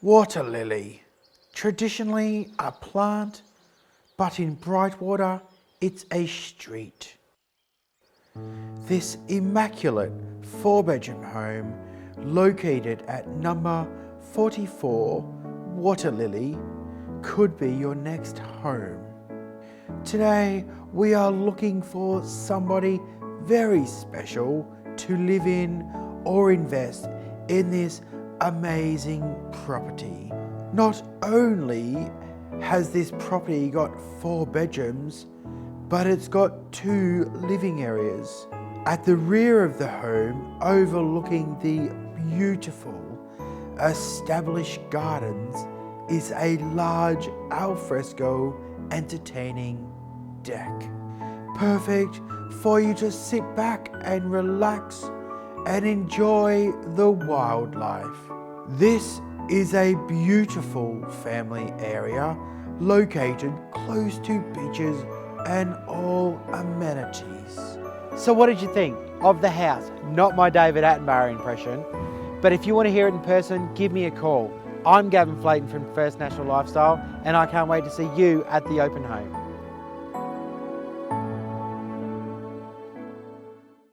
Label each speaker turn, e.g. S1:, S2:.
S1: Water lily, traditionally a plant, but in Brightwater it's a street. This immaculate 4-bedroom home located at number 44 Water Lily could be your next home. Today we are looking for somebody very special to live in or invest in this amazing property. Not only has this property got 4 bedrooms, but it's got 2 living areas. At the rear of the home, overlooking the beautiful established gardens, is a large alfresco entertaining deck. Perfect for you to sit back and relax and enjoy the wildlife. This is a beautiful family area located close to beaches and all amenities.
S2: So what did you think of the house? Not my David Attenborough impression, but if you want to hear it in person, give me a call. I'm Gavin from First National Lifestyle, and I can't wait to see you at the open home.